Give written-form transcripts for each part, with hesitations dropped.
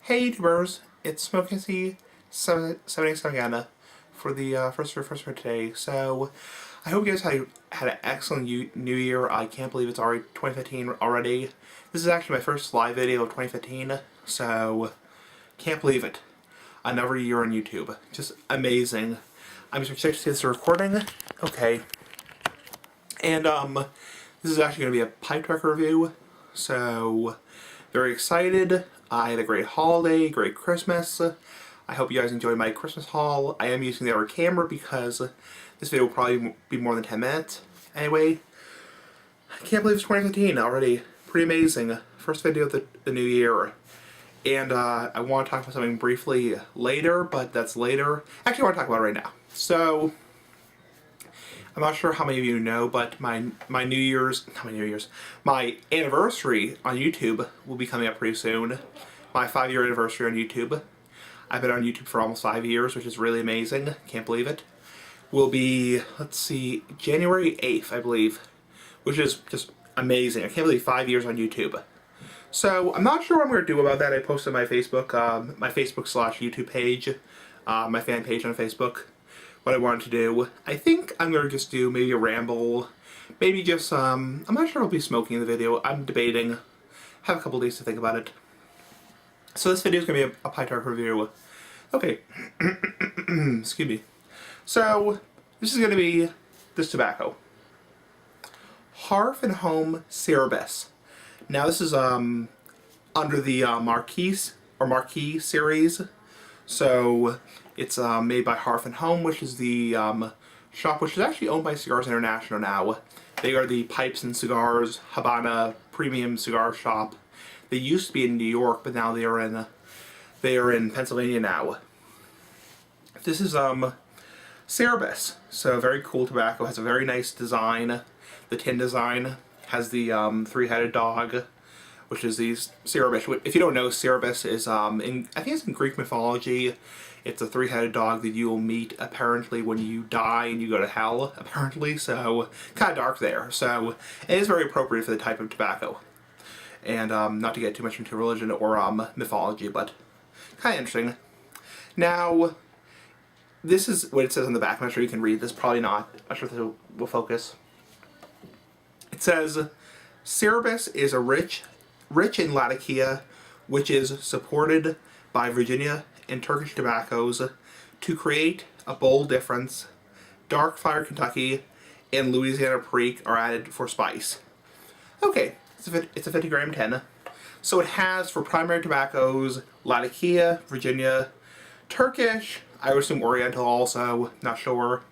Hey YouTubers, it's SmokeSy77 again for the first for today. So, I hope you guys had an excellent New Year. I can't believe it's already 2015 already. This is actually my first live video of 2015, so can't believe it. Another year on YouTube. Just amazing. I'm just excited to see this recording. Okay. And, this is actually going to be a pipe track review, so very excited. I had a great holiday, great Christmas. I hope you guys enjoyed my Christmas haul. I am using the other camera because this video will probably be more than 10 minutes. Anyway, I can't believe it's 2015 already. Pretty amazing. First video of the new year. And I want to talk about something briefly later, but that's later. Actually, I want to talk about it right now. So, I'm not sure how many of you know, but my anniversary on YouTube will be coming up pretty soon. My 5-year anniversary on YouTube. I've been on YouTube for almost 5 years, which is really amazing. Can't believe it. Will be, let's see, January 8th, I believe, which is just amazing. I can't believe 5 years on YouTube. So, I'm not sure what I'm going to do about that. I posted my Facebook, /YouTube page, my fan page on Facebook, what I wanted to do. I think I'm going to just do maybe a ramble, maybe just, I'm not sure I'll be smoking in the video. I'm debating. Have a couple days to think about it. So this video is going to be a pie tart review. Okay. Excuse me. So, this is going to be this tobacco. Hearth and Home Cerberus. Now this is under the Marquis series. So it's made by Hearth and Home, which is the shop which is actually owned by Cigars International now. They are the pipes and cigars Habana premium cigar shop. They used to be in New York, but now they are in Pennsylvania now. This is Cerberus. So very cool tobacco. Has a very nice design. The tin design has the three-headed dog, which is these Cerberus. If you don't know, Cerberus is I think it's in Greek mythology. It's a three-headed dog that you will meet apparently when you die and you go to hell, apparently. So kind of dark there. So it is very appropriate for the type of tobacco. And not to get too much into religion or mythology, but kind of interesting. Now, this is what it says on the back. I'm not sure you can read this. Probably not. I'm not sure if this will focus. It says, Cerberus is a rich in Latakia, which is supported by Virginia and Turkish tobaccos to create a bold difference. Dark Fire Kentucky and Louisiana Perique are added for spice. Okay, it's a 50-gram tin. So it has, for primary tobaccos, Latakia, Virginia, Turkish, I would assume Oriental also, not sure.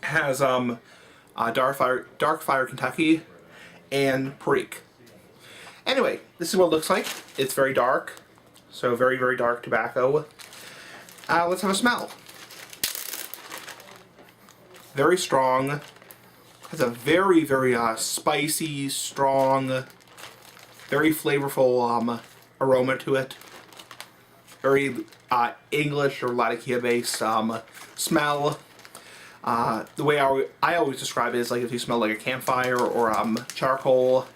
It has Dark Fire Kentucky and Perique. Anyway, this is what it looks like. It's very dark, so very, very dark tobacco. Let's have a smell. Very strong. Has a very, very spicy, strong, very flavorful aroma to it. Very English or Latakia based smell. The way I always describe it is like if you smell like a campfire or charcoal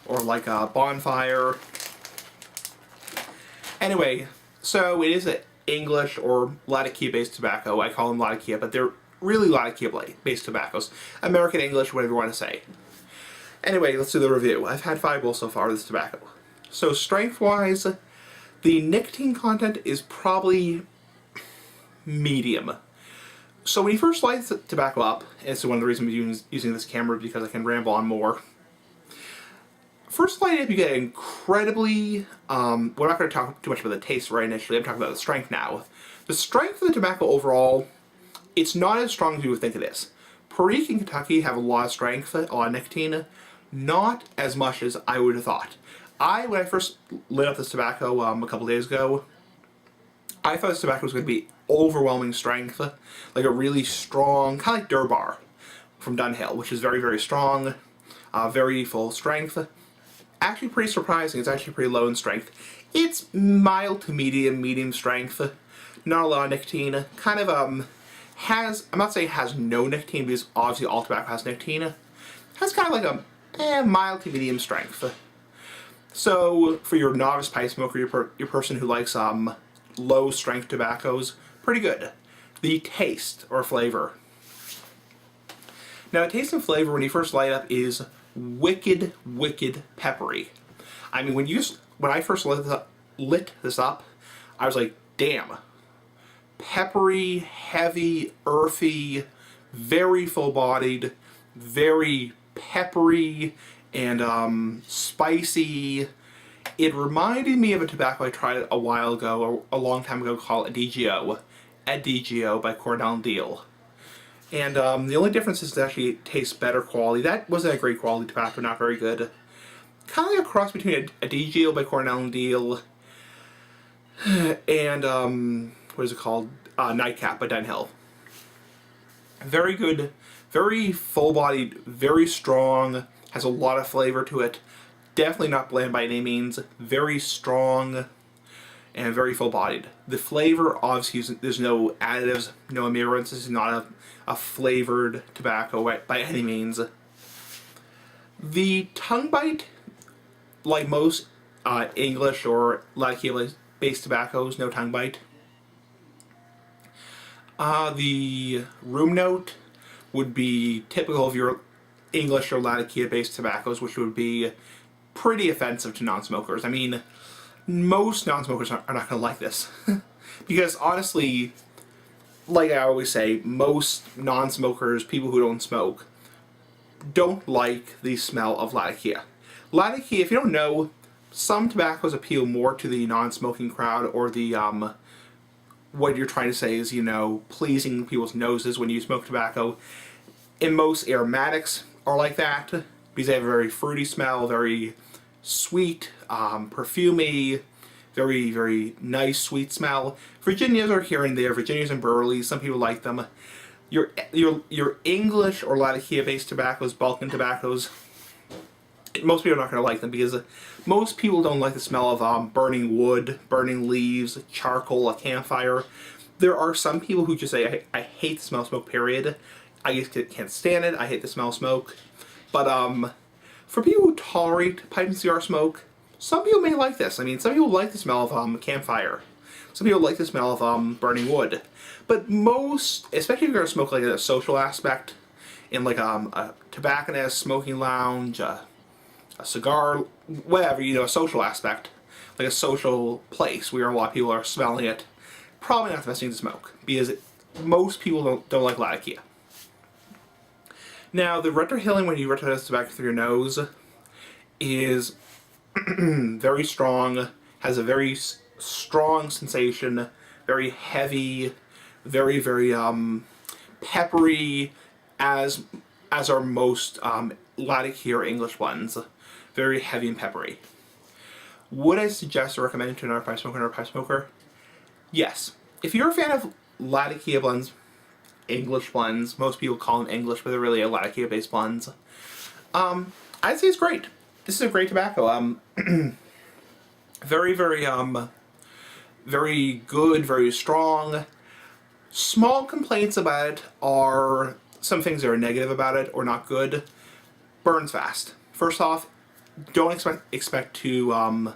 or like a bonfire. Anyway, so it is an English or Latakia based tobacco. I call them Latakia, but they're really Latakia based tobaccos. American English, whatever you want to say. Anyway, let's do the review. I've had 5 bowls so far of this tobacco. So strength wise, the nicotine content is probably medium. So when you first light the tobacco up, and it's one of the reasons I'm using this camera because I can ramble on more. First light up, you get incredibly, we're not going to talk too much about the taste right initially, I'm talking about the strength now. The strength of the tobacco overall, it's not as strong as you would think it is. Perique and Kentucky have a lot of strength, a lot of nicotine, not as much as I would have thought. When I first lit up this tobacco a couple days ago, I thought this tobacco was going to be overwhelming strength, like a really strong, kind of like Durbar from Dunhill, which is very, very strong, very full strength. Actually pretty surprising, it's actually pretty low in strength. It's mild to medium strength, not a lot of nicotine, kind of I'm not saying it has no nicotine because obviously all tobacco has nicotine. It has kind of like a mild to medium strength. So for your novice pipe smoker, your person who likes low strength tobaccos, pretty good. The taste or flavor. Now, the taste and flavor when you first light up is wicked, wicked peppery. I mean, when I first lit this up, I was like, damn. Peppery, heavy, earthy, very full-bodied, very peppery, and spicy. It reminded me of a tobacco I tried a while ago, or a long time ago, called Adagio by Cornell and Deal. And the only difference is it actually tastes better quality. That wasn't a great quality tobacco, not very good. Kind of like a cross between Adagio by Cornell and Deal and, what is it called? Nightcap by Dunhill. Very good, very full-bodied, very strong, has a lot of flavor to it. Definitely not bland by any means. Very strong and very full-bodied. The flavor, obviously, there's no additives, no ambience. This is not a flavored tobacco by any means. The tongue bite, like most English or Latakia-based tobaccos, no tongue bite. The room note would be typical of your English or Latakia-based tobaccos, which would be pretty offensive to non-smokers. I mean, most non-smokers are not going to like this. Because honestly, like I always say, most non-smokers, people who don't smoke, don't like the smell of Latakia. Latakia, if you don't know, some tobaccos appeal more to the non-smoking crowd, or the, what you're trying to say is, you know, pleasing people's noses when you smoke tobacco. And most aromatics are like that, because they have a very fruity smell, very sweet, perfumey, very, very nice, sweet smell. Virginias are here and there. Virginias and Burleys, some people like them. Your English or Latakia-based tobaccos, Balkan tobaccos, most people are not going to like them because most people don't like the smell of burning wood, burning leaves, charcoal, a campfire. There are some people who just say, I hate the smell of smoke, period. I just can't stand it. I hate the smell of smoke. But for people who tolerate pipe and cigar smoke, some people may like this. I mean, some people like the smell of campfire. Some people like the smell of burning wood. But most, especially if you're going to smoke like a social aspect, in like a tobacconist, smoking lounge, a cigar, whatever, you know, a social aspect, like a social place where a lot of people are smelling it, probably not the best thing to smoke, because most people don't like Latakia. Now, the retrohaling when you retrohale tobacco through your nose is very strong, has a very strong sensation, very heavy, very, very peppery, as are most Latakia or English ones. Very heavy and peppery. Would I suggest or recommend it to another pipe smoker? Yes. If you're a fan of Latakia blends, English blends, most people call them English, but they're really Latakia-based blends, I'd say it's great. This is a great tobacco. Very, very, very good, very strong. Small complaints about it are some things that are negative about it or not good. Burns fast. First off, don't expect to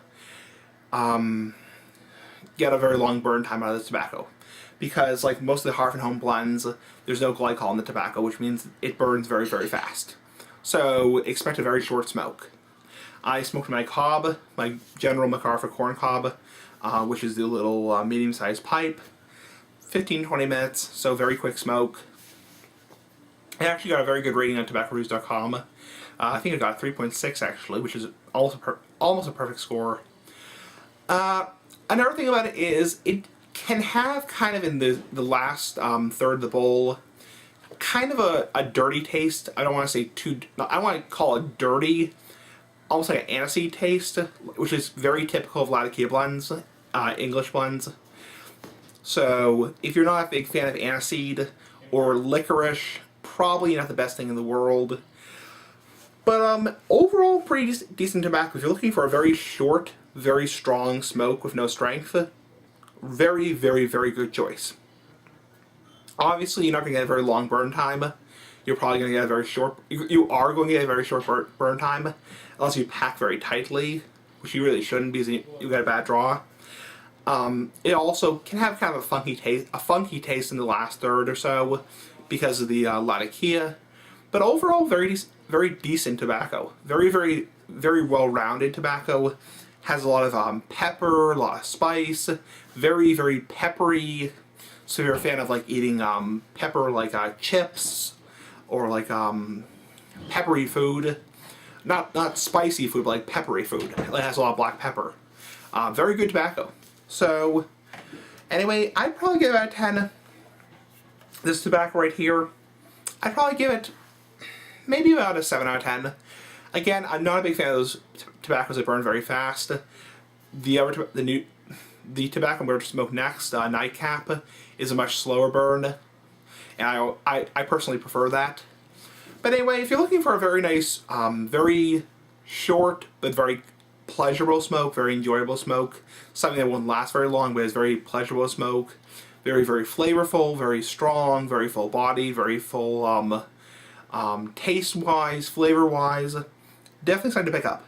get a very long burn time out of this tobacco, because like most of the Hearth and Home blends, there's no glycol in the tobacco, which means it burns very, very fast. So expect a very short smoke. I smoked my cob, my General MacArthur corn cob, which is the little medium-sized pipe. 15-20 minutes, so very quick smoke. I actually got a very good rating on tobaccoreviews.com. I think I got 3.6 actually, which is almost a perfect score. Another thing about it is it can have kind of in the last third of the bowl kind of a dirty taste. I don't want to say too, I want to call it dirty, almost like an aniseed taste, which is very typical of Latakia blends, English blends. So if you're not a big fan of aniseed or licorice, probably not the best thing in the world. But overall, pretty decent tobacco. If you're looking for a very short, very strong smoke with no strength, very, very, very good choice. Obviously, you're not going to get a very long burn time. You're probably going to get a very short... You are going to get a very short burn time, unless you pack very tightly, which you really shouldn't because you got a bad draw. It also can have kind of a funky taste in the last third or so because of the Latakia. But overall, very decent tobacco. Very well-rounded tobacco. Has a lot of pepper, a lot of spice. Very peppery. So if you're a fan of like eating pepper like chips or like peppery food, not spicy food, but like peppery food. It has a lot of black pepper. Very good tobacco. So anyway, I'd probably give it out of 10. This tobacco right here, I'd probably give it maybe about a 7 out of 10. Again, I'm not a big fan of those tobaccos that burn very fast. The tobacco I'm going to smoke next, Nightcap, is a much slower burn, and I personally prefer that. But anyway, if you're looking for a very nice, very short but very pleasurable smoke, very enjoyable smoke, something that won't last very long but is very pleasurable smoke, very flavorful, very strong, very full body, very full taste-wise, flavor-wise, definitely something to pick up.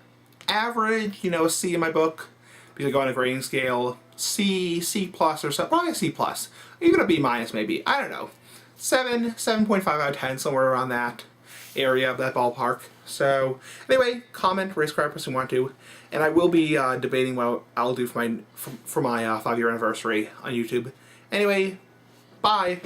Average, you know, a C in my book, because I go on a grading scale, C, C plus or something, probably a C plus, even a B minus maybe, I don't know. 7.5 out of 10, somewhere around that area of that ballpark. So anyway, comment, raise subscribe if you want to, and I will be debating what I'll do for my 5-year anniversary on YouTube. Anyway, bye.